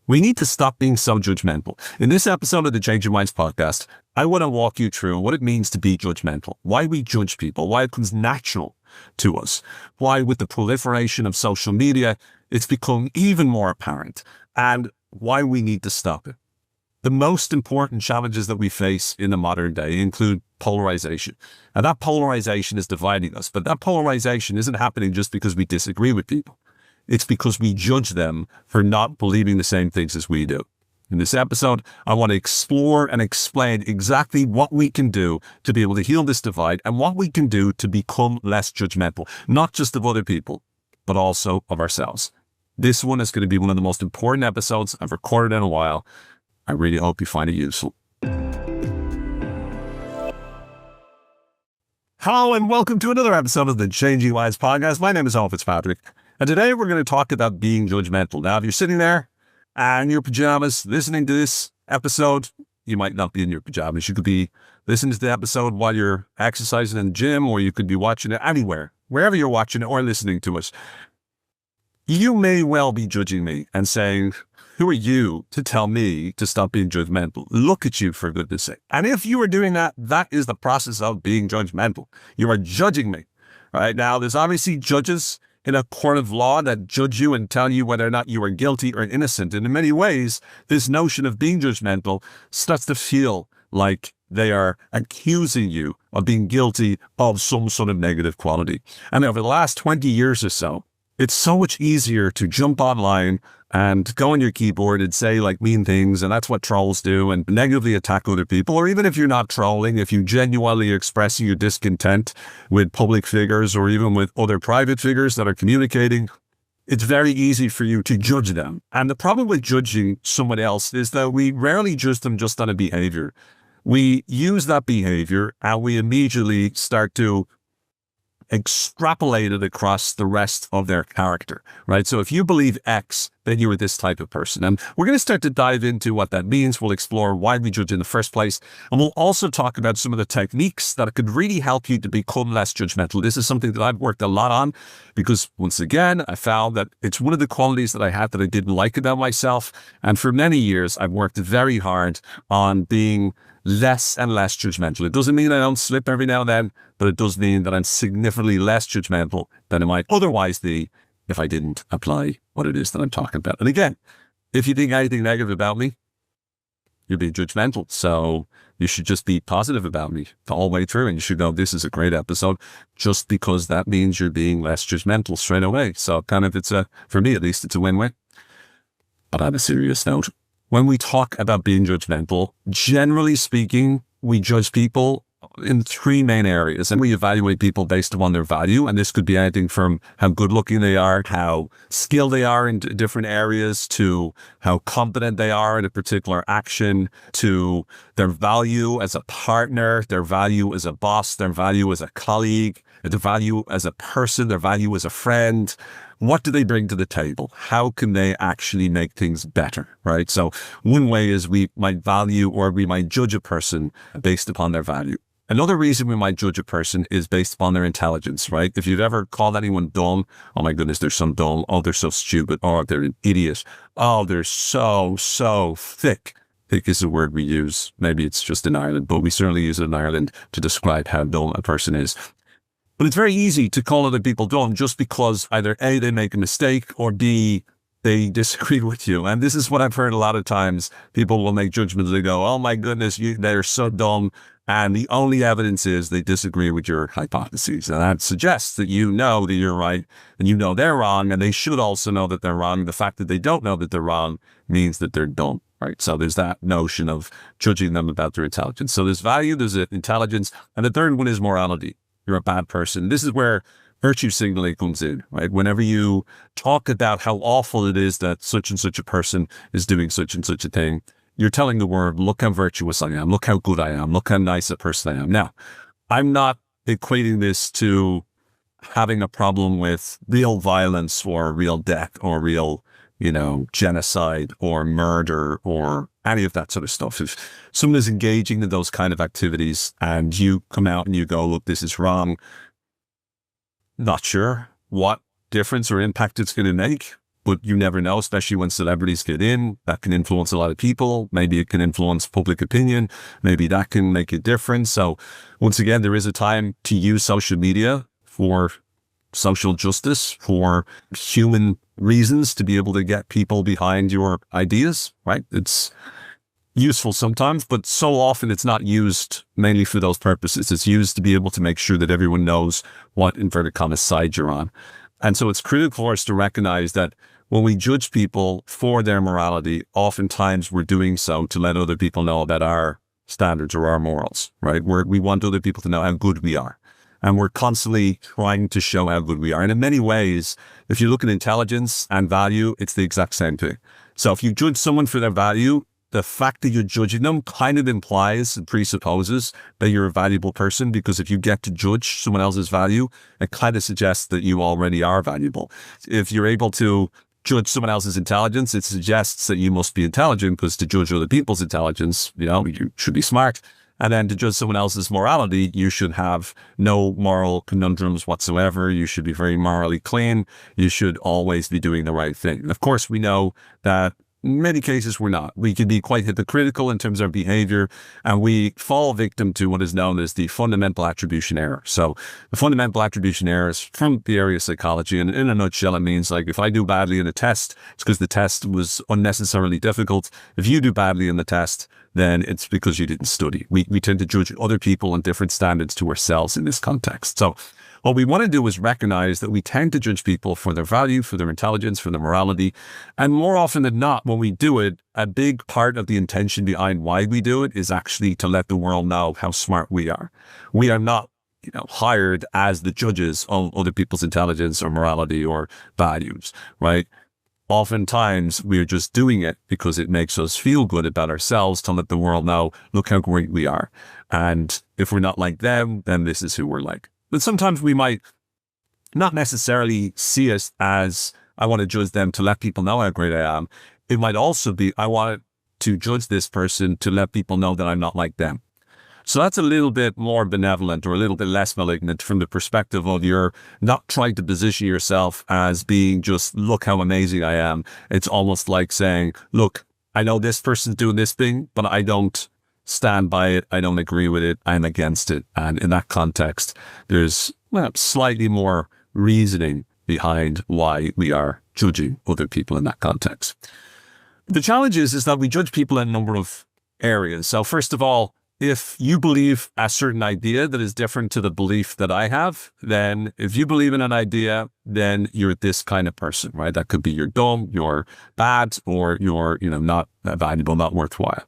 We need to stop being so judgmental. In this episode of the Change Your Minds podcast, I want to walk you through what it means to be judgmental, why we judge people, why it comes natural to us, why with the proliferation of social media, it's become even more apparent, and why we need to stop it. The most important challenges that we face in the modern day include polarization. And that polarization is dividing us, but that polarization isn't happening just because we disagree with people. It's because we judge them for not believing the same things as we do. In this episode, I want to explore and explain exactly what we can do to be able to heal this divide and what we can do to become less judgmental, not just of other people, but also of ourselves. This one is going to be one of the most important episodes I've recorded in a while. I really hope you find it useful. Hello and welcome to another episode of the Change Your Minds podcast. My name is Al Fitzpatrick. And today we're going to talk about being judgmental. Now, if you're sitting there in your pajamas listening to this episode, you might not be in your pajamas. You could be listening to the episode while you're exercising in the gym, or you could be watching it anywhere, wherever you're watching it or listening to us. You may well be judging me and saying, who are you to tell me to stop being judgmental? Look at you, for goodness sake. And if you are doing that, that is the process of being judgmental. You are judging me. Right now, there's obviously judges in a court of law that judge you and tell you whether or not you are guilty or innocent. And in many ways, this notion of being judgmental starts to feel like they are accusing you of being guilty of some sort of negative quality. And over the last 20 years or so, it's so much easier to jump online and go on your keyboard and say like mean things, and that's what trolls do, and negatively attack other people. Or even if you're not trolling, if you genuinely expressing your discontent with public figures or even with other private figures that are communicating, it's very easy for you to judge them. And the problem with judging someone else is that we rarely judge them just on a behavior. We use that behavior and we immediately start to extrapolate it across the rest of their character, right? So if you believe X, then you are this type of person. And we're going to start to dive into what that means. We'll explore why we judge in the first place. And we'll also talk about some of the techniques that could really help you to become less judgmental. This is something that I've worked a lot on because, once again, I found that it's one of the qualities that I had that I didn't like about myself. And for many years, I've worked very hard on being less and less judgmental. It doesn't mean I don't slip every now and then, but it does mean that I'm significantly less judgmental than I might otherwise be if I didn't apply what it is that I'm talking about. And again, if you think anything negative about me, you're being judgmental. So you should just be positive about me the whole way through. And you should know this is a great episode just because that means you're being less judgmental straight away. So kind of for me at least, it's a win-win. But on a serious note, when we talk about being judgmental, generally speaking, we judge people in three main areas, and we evaluate people based upon their value. And this could be anything from how good looking they are, how skilled they are in different areas, to how competent they are in a particular action, to their value as a partner, their value as a boss, their value as a colleague, their value as a person, their value as a friend. What do they bring to the table? How can they actually make things better, right? So one way is we might value or we might judge a person based upon their value. Another reason we might judge a person is based upon their intelligence, right? If you've ever called anyone dumb, oh my goodness, they're so dumb. Oh, they're so stupid. Oh, they're an idiot. Oh, they're so thick. Thick is a word we use. Maybe it's just in Ireland, but we certainly use it in Ireland to describe how dumb a person is. But it's very easy to call other people dumb just because either A, they make a mistake, or B, they disagree with you. And this is what I've heard a lot of times. People will make judgments. They go, oh my goodness, they're so dumb. And the only evidence is they disagree with your hypotheses. And that suggests that you know that you're right and you know they're wrong. And they should also know that they're wrong. The fact that they don't know that they're wrong means that they're dumb, right? So there's that notion of judging them about their intelligence. So there's value, there's intelligence. And the third one is morality. You're a bad person. This is where virtue signaling comes in, right? Whenever you talk about how awful it is that such and such a person is doing such and such a thing, you're telling the world, look how virtuous I am, look how good I am, look how nice a person I am. Now, I'm not equating this to having a problem with real violence or real death or real, genocide or murder or any of that sort of stuff. If someone is engaging in those kind of activities and you come out and you go, look, this is wrong, not sure what difference or impact it's going to make, but you never know, especially when celebrities get in. That can influence a lot of people. Maybe it can influence public opinion. Maybe that can make a difference. So once again, there is a time to use social media for social justice, for human reasons, to be able to get people behind your ideas, right? It's useful sometimes, but so often it's not used mainly for those purposes. It's used to be able to make sure that everyone knows what inverted commas side you're on. And so it's critical for us to recognize that when we judge people for their morality, oftentimes we're doing so to let other people know about our standards or our morals, right? We want other people to know how good we are. And we're constantly trying to show how good we are. And in many ways, if you look at intelligence and value, it's the exact same thing. So if you judge someone for their value, the fact that you're judging them kind of implies and presupposes that you're a valuable person, because if you get to judge someone else's value, it kind of suggests that you already are valuable. If you're able to judge someone else's intelligence, it suggests that you must be intelligent, because to judge other people's intelligence, you should be smart. And then to judge someone else's morality, you should have no moral conundrums whatsoever. You should be very morally clean. You should always be doing the right thing. Of course, we know that in many cases, we're not. We can be quite hypocritical in terms of our behavior, and we fall victim to what is known as the fundamental attribution error. So the fundamental attribution error is from the area of psychology, and in a nutshell, it means like if I do badly in a test, it's because the test was unnecessarily difficult. If you do badly in the test, then it's because you didn't study. We tend to judge other people on different standards to ourselves in this context. So what we want to do is recognize that we tend to judge people for their value, for their intelligence, for their morality. And more often than not, when we do it, a big part of the intention behind why we do it is actually to let the world know how smart we are. We are not, hired as the judges of other people's intelligence or morality or values, right? Oftentimes, we're just doing it because it makes us feel good about ourselves, to let the world know, look how great we are. And if we're not like them, then this is who we're like. But sometimes we might not necessarily see us as, I want to judge them to let people know how great I am. It might also be, I want to judge this person to let people know that I'm not like them. So that's a little bit more benevolent, or a little bit less malignant, from the perspective of you're not trying to position yourself as being just, look how amazing I am. It's almost like saying, look, I know this person's doing this thing, but I don't stand by it. I don't agree with it. I'm against it. And in that context, there's slightly more reasoning behind why we are judging other people in that context. The challenge is that we judge people in a number of areas. So first of all, if you believe a certain idea that is different to the belief that I have, then if you believe in an idea, then you're this kind of person, right? That could be you're dumb, you're bad, or you're, not valuable, not worthwhile.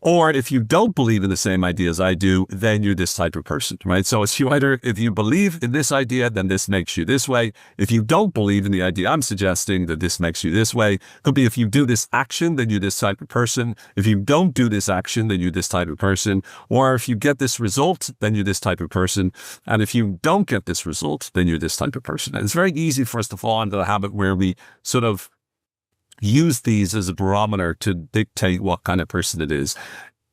Or if you don't believe in the same idea as I do, then you're this type of person, right? So it's if you believe in this idea, then this makes you this way. If you don't believe in the idea I'm suggesting, that this makes you this way. Could be if you do this action, then you're this type of person. If you don't do this action, then you're this type of person. Or if you get this result, then you're this type of person. And if you don't get this result, then you're this type of person. And it's very easy for us to fall into the habit where we sort of use these as a barometer to dictate what kind of person it is.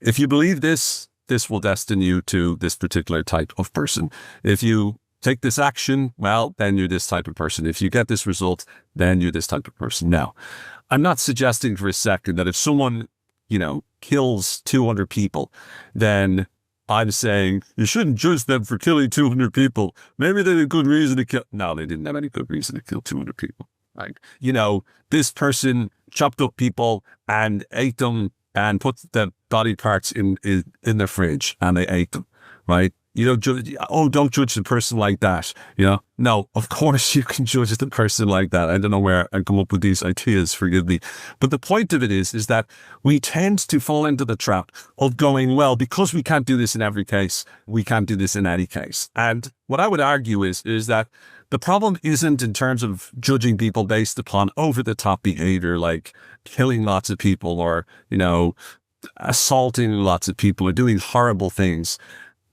If you believe this will destine you to this particular type of person. If you take this action, well, then you're this type of person. If you get this result, then you're this type of person. Now, I'm not suggesting for a second that if someone, kills 200 people, then I'm saying you shouldn't judge them for killing 200 people. Maybe they had a good reason to kill. No, they didn't have any good reason to kill 200 people. Right? This person chopped up people and ate them and put the body parts in their fridge and they ate them, right? Don't judge the person like that. No, of course you can judge the person like that. I don't know where I come up with these ideas, forgive me. But the point of it is that we tend to fall into the trap of going, well, because we can't do this in every case, we can't do this in any case. And what I would argue is that the problem isn't in terms of judging people based upon over-the-top behavior, like killing lots of people or, assaulting lots of people or doing horrible things.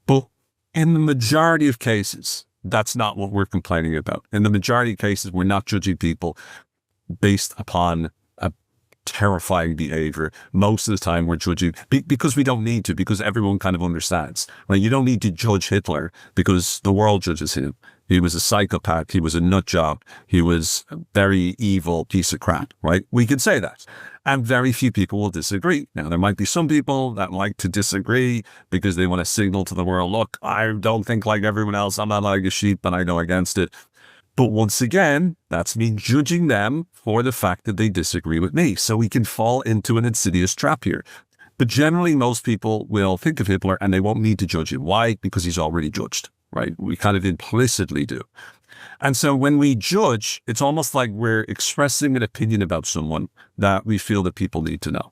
But in the majority of cases, that's not what we're complaining about. In the majority of cases, we're not judging people based upon a terrifying behavior. Most of the time, we're judging because we don't need to, because everyone kind of understands. Right? You don't need to judge Hitler because the world judges him. He was a psychopath. He was a nut job. He was a very evil piece of crap, right? We can say that. And very few people will disagree. Now, there might be some people that like to disagree because they want to signal to the world, look, I don't think like everyone else. I'm not like a sheep and I go against it. But once again, that's me judging them for the fact that they disagree with me. So we can fall into an insidious trap here. But generally, most people will think of Hitler and they won't need to judge him. Why? Because he's already judged. Right? We kind of implicitly do. And so when we judge, it's almost like we're expressing an opinion about someone that we feel that people need to know.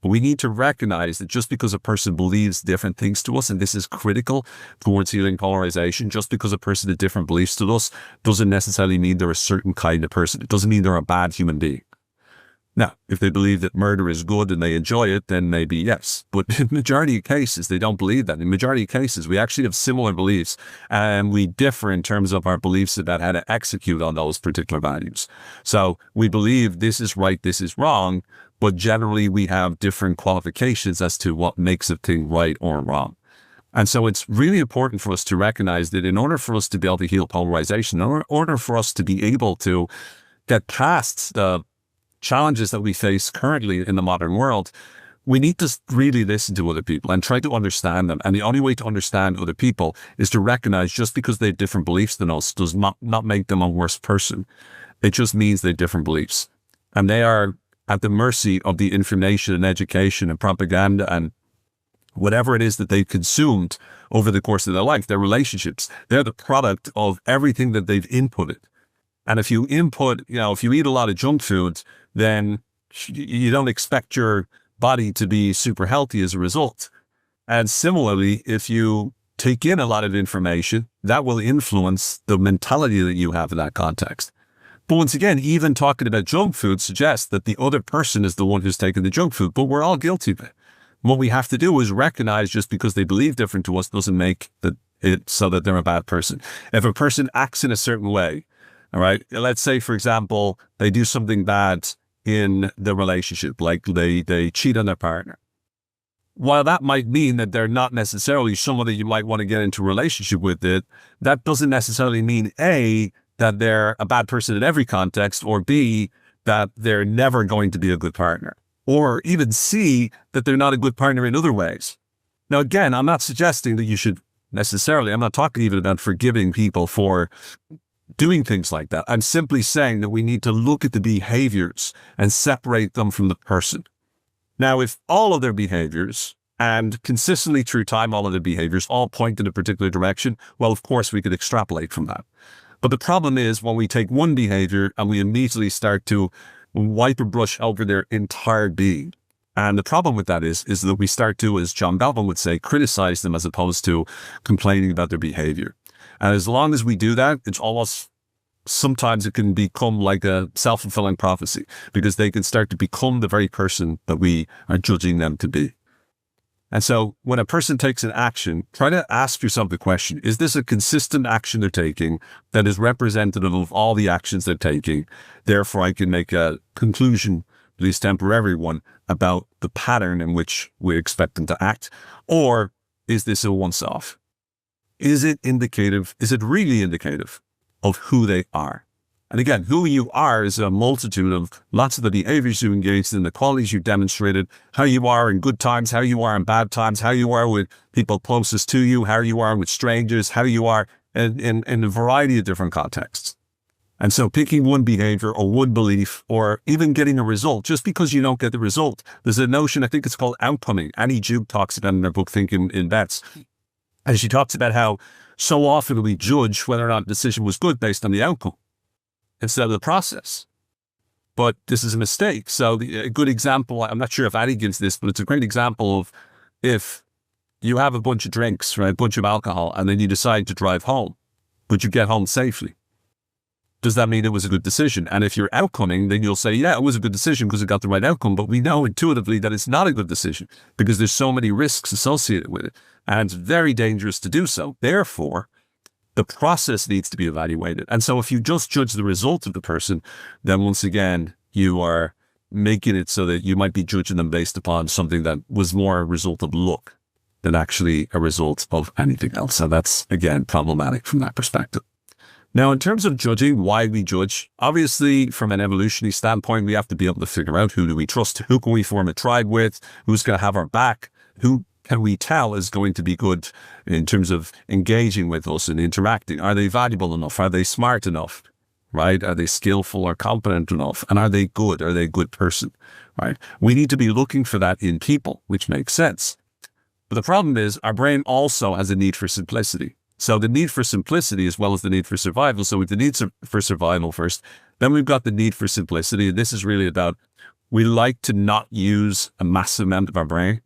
But we need to recognize that just because a person believes different things to us, and this is critical towards healing polarization, just because a person has different beliefs to us doesn't necessarily mean they're a certain kind of person. It doesn't mean they're a bad human being. Now, if they believe that murder is good and they enjoy it, then maybe yes. But in majority of cases, they don't believe that. In majority of cases, we actually have similar beliefs and we differ in terms of our beliefs about how to execute on those particular values. So we believe this is right, this is wrong, but generally we have different qualifications as to what makes a thing right or wrong. And so it's really important for us to recognize that in order for us to be able to heal polarization, in order for us to be able to get past the challenges that we face currently in the modern world, we need to really listen to other people and try to understand them. And the only way to understand other people is to recognize just because they have different beliefs than us does not make them a worse person. It just means they have different beliefs. And they are at the mercy of the information and education and propaganda and whatever it is that they've consumed over the course of their life, their relationships. They're the product of everything that they've inputted. And if you if you eat a lot of junk food, then you don't expect your body to be super healthy as a result. And similarly, if you take in a lot of information, that will influence the mentality that you have in that context. But once again, even talking about junk food suggests that the other person is the one who's taking the junk food, but we're all guilty of it. What we have to do is recognize just because they believe different to us doesn't make it so that they're a bad person. If a person acts in a certain way, all right, let's say, for example, they do something bad in the relationship, like they cheat on their partner. While that might mean that they're not necessarily someone that you might want to get into a relationship with, that doesn't necessarily mean A, that they're a bad person in every context, or B, that they're never going to be a good partner, or even C, that they're not a good partner in other ways. Now, again, I'm not suggesting that you should necessarily, I'm not talking even about forgiving people for doing things like that. I'm simply saying that we need to look at the behaviors and separate them from the person. Now, if all of their behaviors and consistently through time, all of their behaviors all point in a particular direction, well, of course, we could extrapolate from that. But the problem is when we take one behavior and we immediately start to wipe a brush over their entire being. And the problem with that is that we start to, as John Galvin would say, criticize them as opposed to complaining about their behavior. And as long as we do that, it's almost, sometimes it can become like a self-fulfilling prophecy because they can start to become the very person that we are judging them to be. And so when a person takes an action, try to ask yourself the question, is this a consistent action they're taking that is representative of all the actions they're taking? Therefore, I can make a conclusion, at least temporary one, about the pattern in which we expect them to act. Or is this a once-off? Is it indicative? Is it really indicative of who they are? And again, who you are is a multitude of lots of the behaviors you engaged in, the qualities you demonstrated, how you are in good times, how you are in bad times, how you are with people closest to you, how you are with strangers, how you are in a variety of different contexts. And so picking one behavior or one belief or even getting a result, just because you don't get the result, there's a notion, I think it's called outcoming. Annie Juke talks about in her book, Thinking in Bets. And she talks about how so often we judge whether or not a decision was good based on the outcome instead of the process. But this is a mistake. So a good example, I'm not sure if Annie gives this, but it's a great example of if you have a bunch of drinks, right, a bunch of alcohol, and then you decide to drive home, but you get home safely. Does that mean it was a good decision? And if you're outcoming, then you'll say, yeah, it was a good decision because it got the right outcome. But we know intuitively that it's not a good decision because there's so many risks associated with it. And it's very dangerous to do so. Therefore, the process needs to be evaluated. And so if you just judge the result of the person, then once again, you are making it so that you might be judging them based upon something that was more a result of luck than actually a result of anything else. So that's, again, problematic from that perspective. Now, in terms of judging, why we judge, obviously, from an evolutionary standpoint, we have to be able to figure out who do we trust, who can we form a tribe with, who's going to have our back, who can we tell is going to be good in terms of engaging with us and interacting. Are they valuable enough? Are they smart enough? Right? Are they skillful or competent enough? And are they good? Are they a good person? Right? We need to be looking for that in people, which makes sense. But the problem is our brain also has a need for simplicity. So the need for simplicity as well as the need for survival. So with the need for survival first, then we've got the need for simplicity. And this is really about, we like to not use a massive amount of our brain.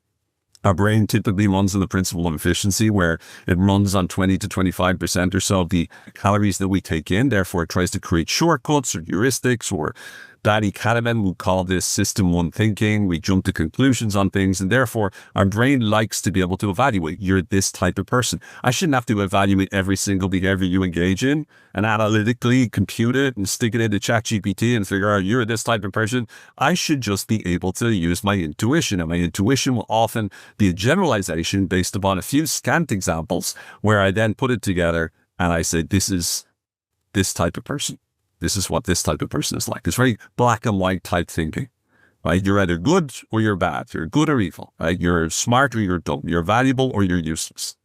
Our brain typically runs on the principle of efficiency, where it runs on 20 to 25% or so of the calories that we take in. Therefore, it tries to create shortcuts or heuristics, or Danny Kahneman would call this system one thinking. We jump to conclusions on things, and therefore our brain likes to be able to evaluate. You're this type of person. I shouldn't have to evaluate every single behavior you engage in and analytically compute it and stick it into ChatGPT and figure out you're this type of person. I should just be able to use my intuition, and my intuition will often be a generalization based upon a few scant examples where I then put it together and I say, this is this type of person. This is what this type of person is like. It's very black and white type thinking, right? You're either good or you're bad. You're good or evil, right? You're smart or you're dumb. You're valuable or you're useless.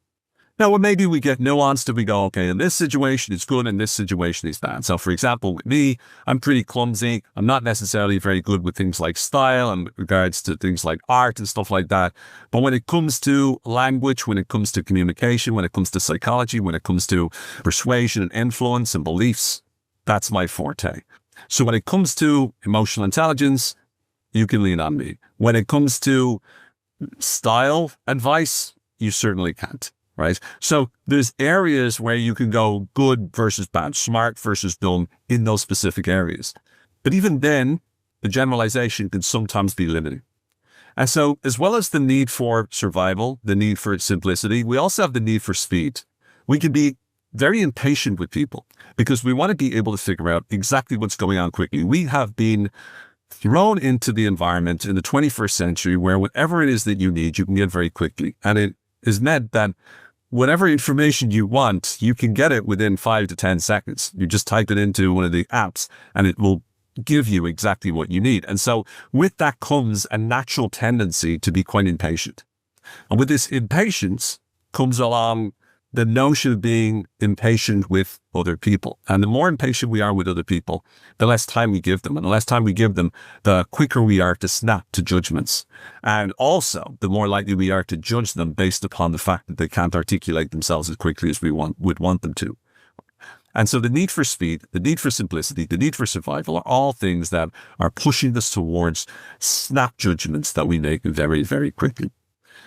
Now, well, maybe we get nuanced and we go, okay, in this situation it's good, in this situation it's bad. So for example, with me, I'm pretty clumsy. I'm not necessarily very good with things like style and regards to things like art and stuff like that. But when it comes to language, when it comes to communication, when it comes to psychology, when it comes to persuasion and influence and beliefs, that's my forte. So when it comes to emotional intelligence, you can lean on me. When it comes to style advice, you certainly can't, right? So there's areas where you can go good versus bad, smart versus dumb in those specific areas. But even then, the generalization can sometimes be limiting. And so as well as the need for survival, the need for simplicity, we also have the need for speed. We can be very impatient with people because we want to be able to figure out exactly what's going on quickly. We have been thrown into the environment in the 21st century where whatever it is that you need, you can get very quickly. And it is meant that whatever information you want, you can get it within 5 to 10 seconds. You just type it into one of the apps and it will give you exactly what you need. And so with that comes a natural tendency to be quite impatient. And with this impatience comes along the notion of being impatient with other people. And the more impatient we are with other people, the less time we give them. And the less time we give them, the quicker we are to snap to judgments. And also, the more likely we are to judge them based upon the fact that they can't articulate themselves as quickly as we would want them to. And so the need for speed, the need for simplicity, the need for survival are all things that are pushing us towards snap judgments that we make very, very quickly.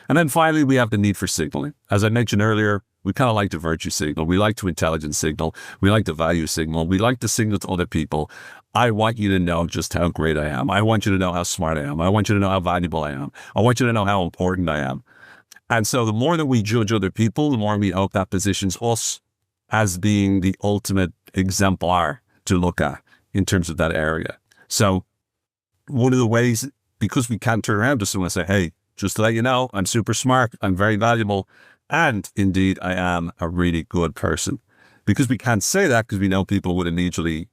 And then finally, we have the need for signaling. As I mentioned earlier, we kind of like to virtue signal. We like to intelligence signal. We like to value signal. We like to signal to other people, I want you to know just how great I am. I want you to know how smart I am. I want you to know how valuable I am. I want you to know how important I am. And so the more that we judge other people, the more we hope that positions us as being the ultimate exemplar to look at in terms of that area. So one of the ways, because we can't turn around to someone and say, hey, just to let you know, I'm super smart. I'm very valuable. And indeed, I am a really good person. Because we can't say that because we know people would immediately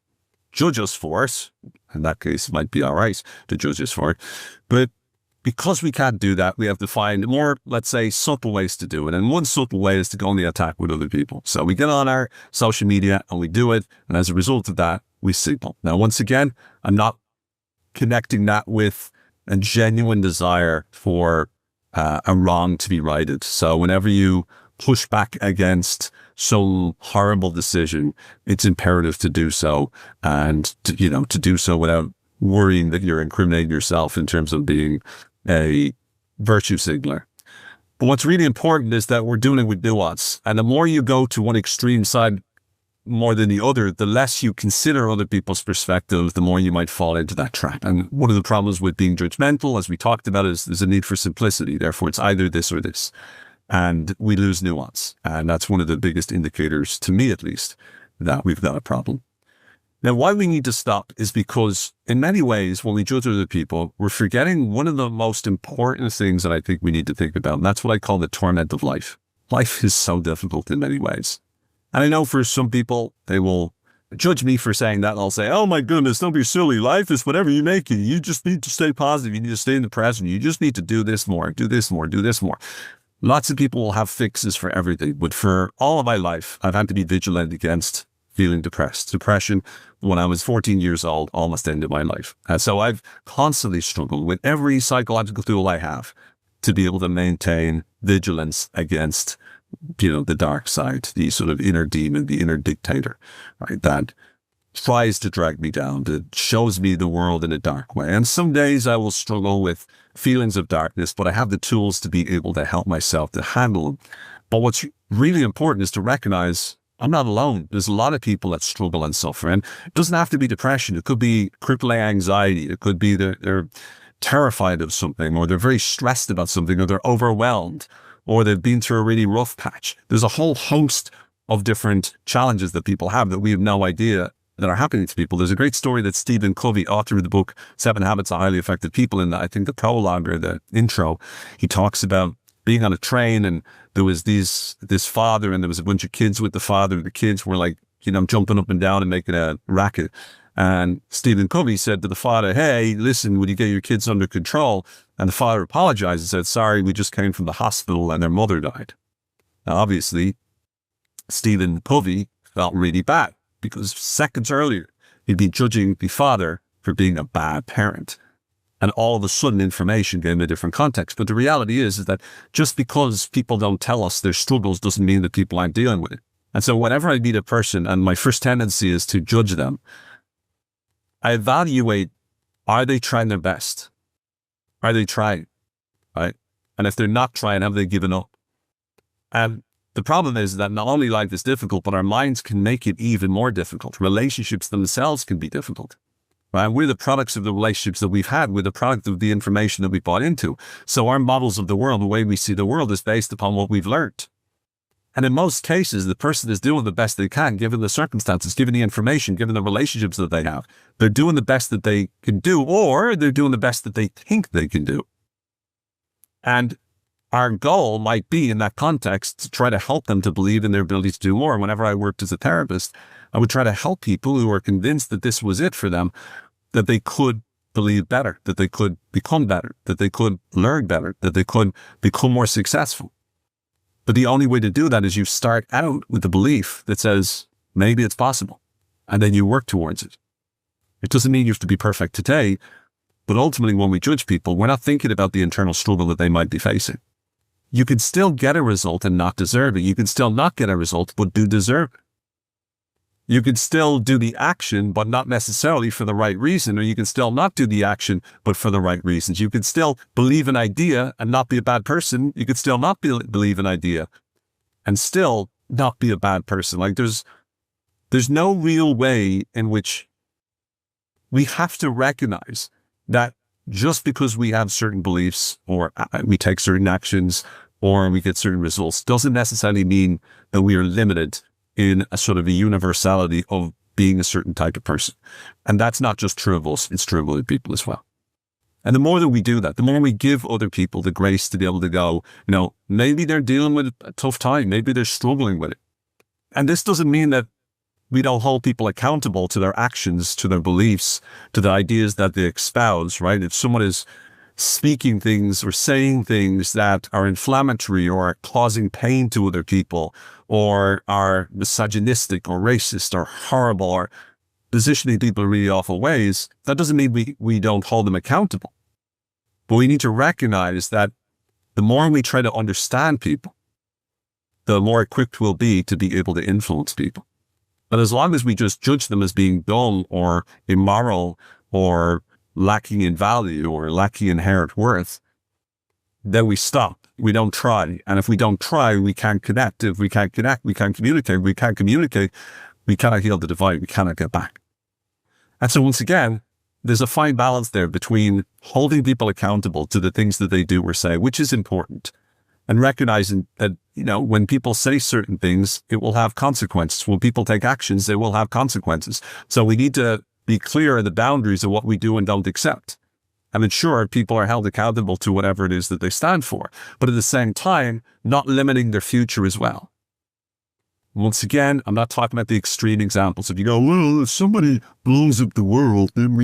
judge us for it. In that case, it might be all right to judge us for it. But because we can't do that, we have to find more, let's say, subtle ways to do it. And one subtle way is to go on the attack with other people. So we get on our social media and we do it. And as a result of that, we signal. Now, once again, I'm not connecting that with a genuine desire for a wrong to be righted. So whenever you push back against some horrible decision, it's imperative to do so, and to do so without worrying that you're incriminating yourself in terms of being a virtue signaler. But what's really important is that we're doing it with nuance. And the more you go to one extreme side more than the other, the less you consider other people's perspectives, the more you might fall into that trap. And one of the problems with being judgmental, as we talked about, is there's a need for simplicity. Therefore, it's either this or this. And we lose nuance. And that's one of the biggest indicators, to me at least, that we've got a problem. Now, why we need to stop is because in many ways, when we judge other people, we're forgetting one of the most important things that I think we need to think about. And that's what I call the torment of life. Life is so difficult in many ways. And I know for some people, they will judge me for saying that. And I'll say, oh my goodness, don't be silly. Life is whatever you make it. You just need to stay positive. You need to stay in the present. You just need to do this more, do this more, do this more. Lots of people will have fixes for everything. But for all of my life, I've had to be vigilant against feeling depressed. Depression, when I was 14 years old, almost ended my life. And so I've constantly struggled with every psychological tool I have to be able to maintain vigilance against, the dark side, the sort of inner demon, the inner dictator, right? That tries to drag me down, that shows me the world in a dark way. And some days I will struggle with feelings of darkness, but I have the tools to be able to help myself to handle them. But what's really important is to recognize I'm not alone. There's a lot of people that struggle and suffer. And it doesn't have to be depression. It could be crippling anxiety. It could be they're terrified of something, or they're very stressed about something, or they're overwhelmed, or they've been through a really rough patch. There's a whole host of different challenges that people have that we have no idea that are happening to people. There's a great story that Stephen Covey, author of the book 7 Habits of Highly Effective People, in I think the prologue or the intro, he talks about being on a train, and there was this father, and there was a bunch of kids with the father. The kids were like, jumping up and down and making a racket. And Stephen Covey said to the father, hey, listen, would you get your kids under control? And the father apologized and said, sorry, we just came from the hospital and their mother died. Now, obviously, Stephen Covey felt really bad because seconds earlier, he'd been judging the father for being a bad parent. And all of a sudden, information gave him a different context. But the reality is that just because people don't tell us their struggles doesn't mean that people aren't dealing with it. And so whenever I meet a person, and my first tendency is to judge them, I evaluate, are they trying their best? Are they trying, right? And if they're not trying, have they given up? And the problem is that not only life is difficult, but our minds can make it even more difficult. Relationships themselves can be difficult. Right? We're the products of the relationships that we've had. We're the product of the information that we bought into. So our models of the world, the way we see the world, is based upon what we've learned. And in most cases, the person is doing the best they can, given the circumstances, given the information, given the relationships that they have. They're doing the best that they can do, or they're doing the best that they think they can do. And our goal might be, in that context, to try to help them to believe in their ability to do more. Whenever I worked as a therapist, I would try to help people who were convinced that this was it for them, that they could believe better, that they could become better, that they could learn better, that they could become more successful. But the only way to do that is you start out with the belief that says, maybe it's possible, and then you work towards it. It doesn't mean you have to be perfect today, but ultimately when we judge people, we're not thinking about the internal struggle that they might be facing. You can still get a result and not deserve it. You can still not get a result, but do deserve it. You can still do the action, but not necessarily for the right reason, or you can still not do the action, but for the right reasons. You can still believe an idea and not be a bad person. You can still not believe an idea and still not be a bad person. Like there's no real way in which we have to recognize that just because we have certain beliefs, or we take certain actions, or we get certain results, doesn't necessarily mean that we are limited in a sort of a universality of being a certain type of person. And that's not just true of us, it's true of other people as well. And the more that we do that, the more we give other people the grace to be able to go, maybe they're dealing with a tough time, maybe they're struggling with it. And this doesn't mean that we don't hold people accountable to their actions, to their beliefs, to the ideas that they espouse, right? If someone is speaking things or saying things that are inflammatory or are causing pain to other people, or are misogynistic or racist or horrible, or positioning people in really awful ways, that doesn't mean we don't hold them accountable. But we need to recognize that the more we try to understand people, the more equipped we'll be to be able to influence people. But as long as we just judge them as being dull or immoral or lacking in value or lacking inherent worth, then we stop. We don't try. And if we don't try, we can't connect. If we can't connect, we can't communicate. If we can't communicate, we cannot heal the divide. We cannot get back. And so once again, there's a fine balance there between holding people accountable to the things that they do or say, which is important, and recognizing that, when people say certain things, it will have consequences. When people take actions, they will have consequences. So we need to be clear in the boundaries of what we do and don't accept, and ensure people are held accountable to whatever it is that they stand for. But at the same time, not limiting their future as well. Once again, I'm not talking about the extreme examples. If you go, well, if somebody blows up the world, then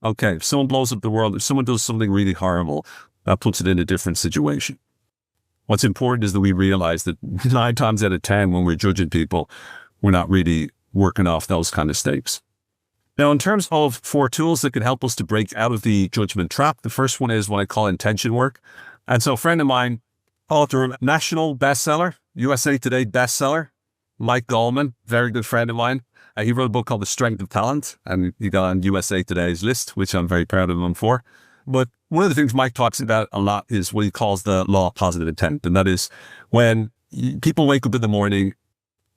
okay, if someone blows up the world, if someone does something really horrible, that puts it in a different situation. What's important is that we realize that 9 times out of 10, when we're judging people, we're not really working off those kind of stakes. Now, in terms of 4 tools that can help us to break out of the judgment trap, the first one is what I call intention work. And so a friend of mine, author, national bestseller, USA Today bestseller, Mike Goldman, very good friend of mine. He wrote a book called The Strength of Talent, and he got on USA Today's list, which I'm very proud of him for. But one of the things Mike talks about a lot is what he calls the law of positive intent. And that is when people wake up in the morning,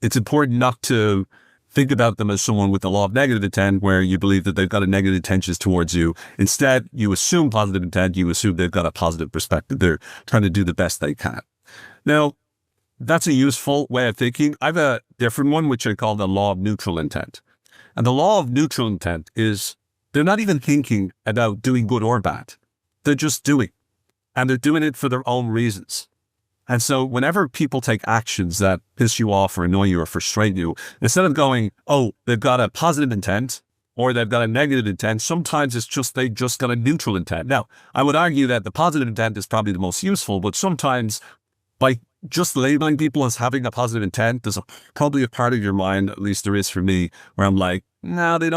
it's important not to think about them as someone with the law of negative intent, where you believe that they've got a negative intentions towards you. Instead, you assume positive intent. You assume they've got a positive perspective. They're trying to do the best they can. Now, that's a useful way of thinking. I have a different one, which I call the law of neutral intent. And the law of neutral intent is they're not even thinking about doing good or bad. They're just doing. And they're doing it for their own reasons. And so whenever people take actions that piss you off or annoy you or frustrate you, instead of going, oh, they've got a positive intent or they've got a negative intent, sometimes it's just they just got a neutral intent. Now, I would argue that the positive intent is probably the most useful, but sometimes by just labeling people as having a positive intent, there's probably a part of your mind, at least there is for me, where I'm like, no, they're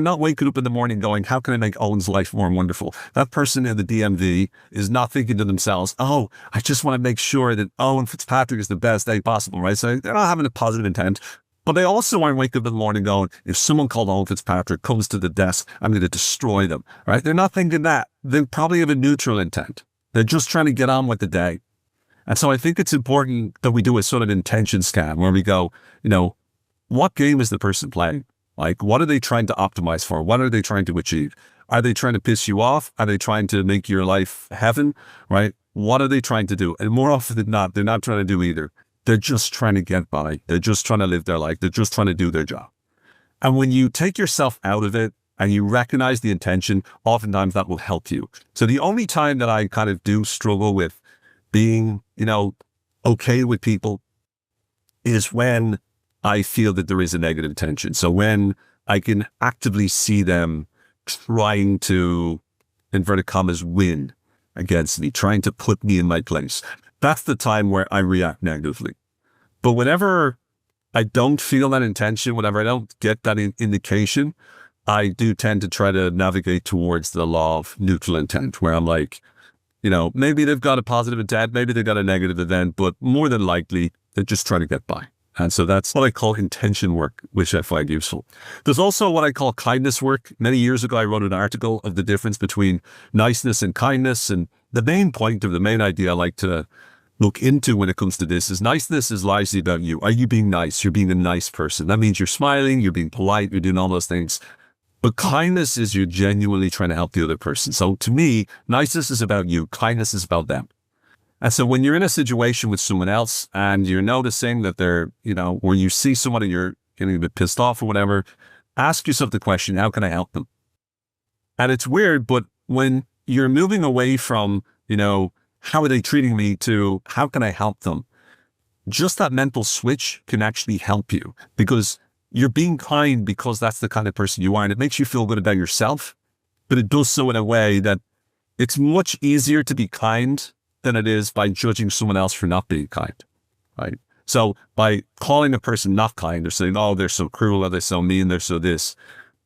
not waking up in the morning going, how can I make Owen's life more wonderful? That person in the DMV is not thinking to themselves, oh, I just want to make sure that Owen Fitzpatrick is the best day possible, right? So they're not having a positive intent, but they also aren't waking up in the morning going, if someone called Owen Fitzpatrick comes to the desk, I'm going to destroy them, right? They're not thinking that. They probably have a neutral intent. They're just trying to get on with the day. And so I think it's important that we do a sort of intention scan where we go, what game is the person playing? Like, what are they trying to optimize for? What are they trying to achieve? Are they trying to piss you off? Are they trying to make your life heaven, right? What are they trying to do? And more often than not, they're not trying to do either. They're just trying to get by. They're just trying to live their life. They're just trying to do their job. And when you take yourself out of it and you recognize the intention, oftentimes that will help you. So the only time that I kind of do struggle with being, okay with people is when I feel that there is a negative intention. So when I can actively see them trying to, inverted commas, win against me, trying to put me in my place, that's the time where I react negatively. But whenever I don't feel that intention, whenever I don't get that indication, I do tend to try to navigate towards the law of neutral intent, where I'm like, maybe they've got a positive intent, maybe they've got a negative intent, but more than likely, they're just trying to get by. And so that's what I call intention work, which I find useful. There's also what I call kindness work. Many years ago, I wrote an article of the difference between niceness and kindness. And the main point of the main idea I like to look into when it comes to this is niceness is largely about you. Are you being nice? You're being a nice person. That means you're smiling, you're being polite, you're doing all those things. But kindness is you're genuinely trying to help the other person. So to me, niceness is about you. Kindness is about them. And so when you're in a situation with someone else and you're noticing that they're, where you see someone and you're getting a bit pissed off or whatever, ask yourself the question, how can I help them? And it's weird, but when you're moving away from, how are they treating me to how can I help them? Just that mental switch can actually help you because you're being kind because that's the kind of person you are. And it makes you feel good about yourself, but it does so in a way that it's much easier to be kind than it is by judging someone else for not being kind, right? So by calling a person not kind or saying, oh, they're so cruel, or they're so mean, they're so this,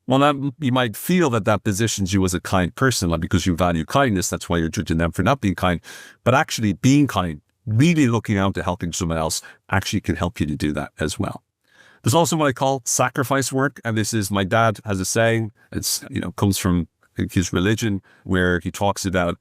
well, you might feel that positions you as a kind person, like because you value kindness, that's why you're judging them for not being kind. But actually being kind, really looking out to helping someone else actually can help you to do that as well. There's also what I call sacrifice work. And this is, my dad has a saying, it's, comes from his religion where he talks about,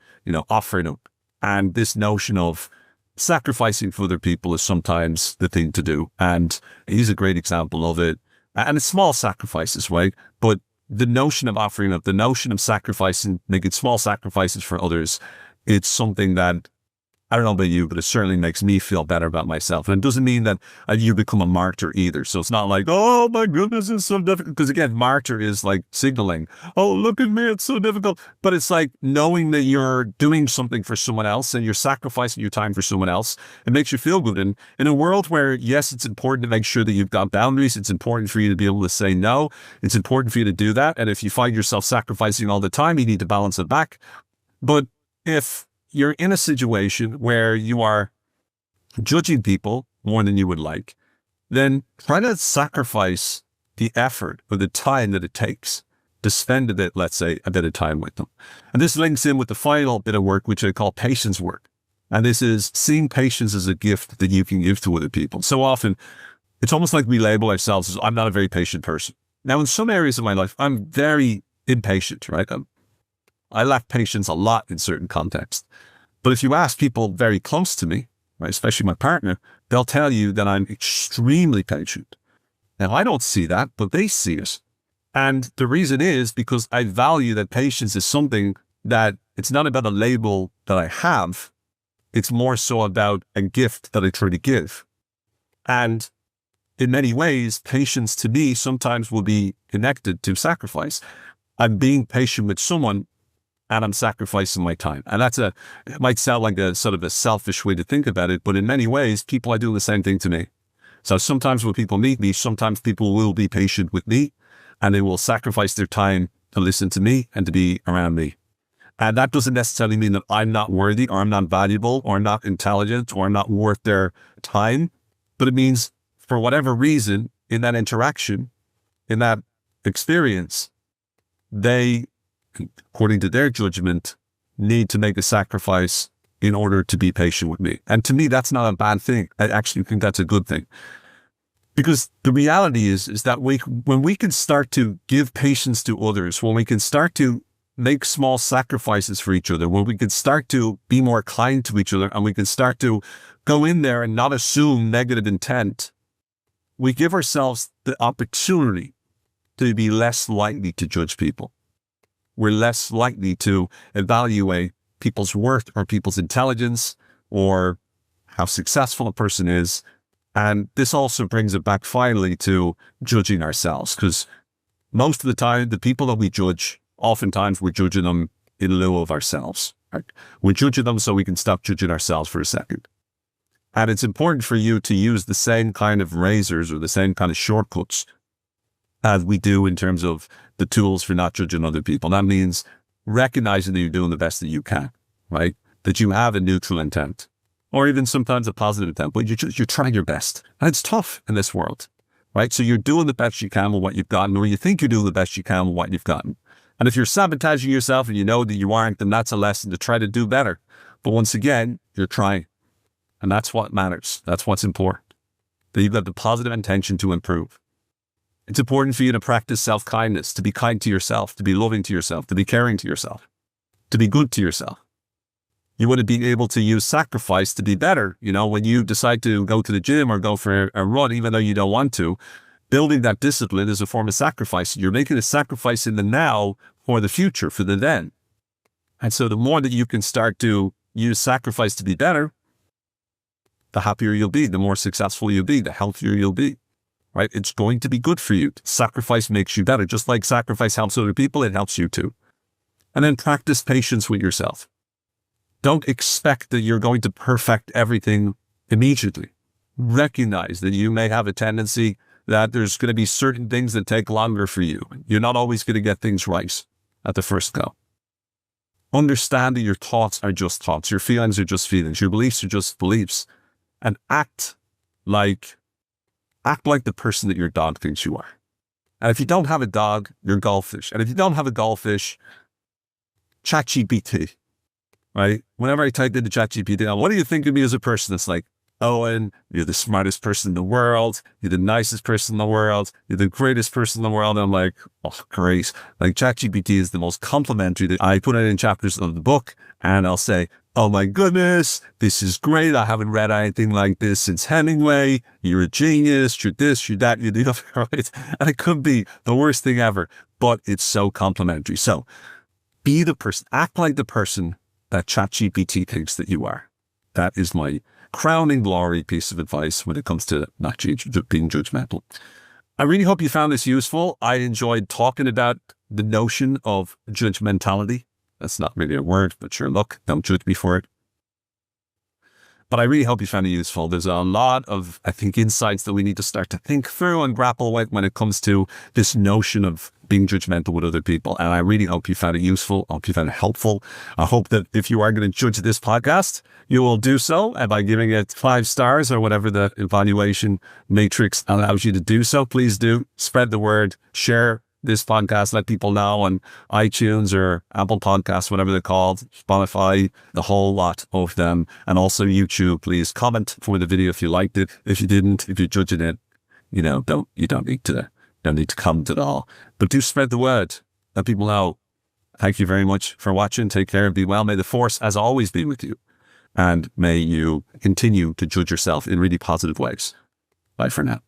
offering up. And this notion of sacrificing for other people is sometimes the thing to do. And he's a great example of it. And it's small sacrifices, right? But the notion of offering up, the notion of sacrificing, making small sacrifices for others, it's something that I don't know about you, but it certainly makes me feel better about myself. And it doesn't mean that you become a martyr either. So it's not like, oh my goodness, it's so difficult. Because again, martyr is like signaling, oh, look at me, it's so difficult. But it's like knowing that you're doing something for someone else and you're sacrificing your time for someone else. It makes you feel good. And in a world where, yes, it's important to make sure that you've got boundaries. It's important for you to be able to say no. It's important for you to do that. And if you find yourself sacrificing all the time, you need to balance it back. But if you're in a situation where you are judging people more than you would like, then try to sacrifice the effort or the time that it takes to spend a bit, let's say, a bit of time with them. And this links in with the final bit of work, which I call patience work. And this is seeing patience as a gift that you can give to other people. So often, it's almost like we label ourselves as, I'm not a very patient person. Now, in some areas of my life, I'm very impatient, right? I lack patience a lot in certain contexts. But if you ask people very close to me, right, especially my partner, they'll tell you that I'm extremely patient. Now, I don't see that, but they see it. And the reason is because I value that patience is something that it's not about a label that I have. It's more so about a gift that I try to give. And in many ways, patience to me sometimes will be connected to sacrifice. I'm being patient with someone and I'm sacrificing my time. And it might sound like a sort of a selfish way to think about it, but in many ways, people are doing the same thing to me. So sometimes when people meet me, sometimes people will be patient with me and they will sacrifice their time to listen to me and to be around me. And that doesn't necessarily mean that I'm not worthy or I'm not valuable or I'm not intelligent or I'm not worth their time, but it means for whatever reason in that interaction, in that experience, they, according to their judgment, need to make a sacrifice in order to be patient with me. And to me, that's not a bad thing. I actually think that's a good thing. Because the reality is that when we can start to give patience to others, when we can start to make small sacrifices for each other, when we can start to be more kind to each other, and we can start to go in there and not assume negative intent, we give ourselves the opportunity to be less likely to judge people. We're less likely to evaluate people's worth or people's intelligence or how successful a person is. And this also brings it back finally to judging ourselves, because most of the time, the people that we judge, oftentimes we're judging them in lieu of ourselves. Right? We're judging them so we can stop judging ourselves for a second. And it's important for you to use the same kind of razors or the same kind of shortcuts as we do in terms of the tools for not judging other people. That means recognizing that you're doing the best that you can, right? That you have a neutral intent, or even sometimes a positive intent, but you're trying your best. And it's tough in this world, right? So you're doing the best you can with what you've gotten, or you think you're doing the best you can with what you've gotten. And if you're sabotaging yourself and you know that you aren't, then that's a lesson to try to do better. But once again, you're trying. And that's what matters. That's what's important. That you've got the positive intention to improve. It's important for you to practice self-kindness, to be kind to yourself, to be loving to yourself, to be caring to yourself, to be good to yourself. You want to be able to use sacrifice to be better. You know, when you decide to go to the gym or go for a run, even though you don't want to, building that discipline is a form of sacrifice. You're making a sacrifice in the now for the future, for the then. And so the more that you can start to use sacrifice to be better, the happier you'll be, the more successful you'll be, the healthier you'll be. Right? It's going to be good for you. Sacrifice makes you better. Just like sacrifice helps other people, it helps you too. And then practice patience with yourself. Don't expect that you're going to perfect everything immediately. Recognize that you may have a tendency that there's going to be certain things that take longer for you. You're not always going to get things right at the first go. Understand that your thoughts are just thoughts. Your feelings are just feelings. Your beliefs are just beliefs. And act like the person that your dog thinks you are. And if you don't have a dog, you're goldfish. And if you don't have a goldfish, ChatGPT, right? Whenever I type into ChatGPT, what do you think of me as a person? It's like, Owen, you're the smartest person in the world. You're the nicest person in the world. You're the greatest person in the world. And I'm like, oh, great. Like ChatGPT is the most complimentary. I put it in chapters of the book and I'll say, oh my goodness, this is great. I haven't read anything like this since Hemingway. You're a genius. You're this, you're that, you're the other, right? And it could be the worst thing ever, but it's so complimentary. So be the person, act like the person that ChatGPT thinks that you are. That is my crowning glory piece of advice when it comes to not being judgmental. I really hope you found this useful. I enjoyed talking about the notion of judgmentality. That's not really a word, but sure, look, don't judge me for it. But I really hope you found it useful. There's a lot of, I think, insights that we need to start to think through and grapple with when it comes to this notion of being judgmental with other people. And I really hope you found it useful. I hope you found it helpful. I hope that if you are going to judge this podcast, you will do so by giving it 5 stars or whatever the evaluation matrix allows you to do so. Please do spread the word, share this podcast, let people know on iTunes or Apple Podcasts, whatever they're called, Spotify, the whole lot of them. And also YouTube, please comment for the video if you liked it. If you didn't, if you're judging it, you don't need to comment at all. But do spread the word. Let people know. Thank you very much for watching. Take care and be well. May the force, as always, be with you. And may you continue to judge yourself in really positive ways. Bye for now.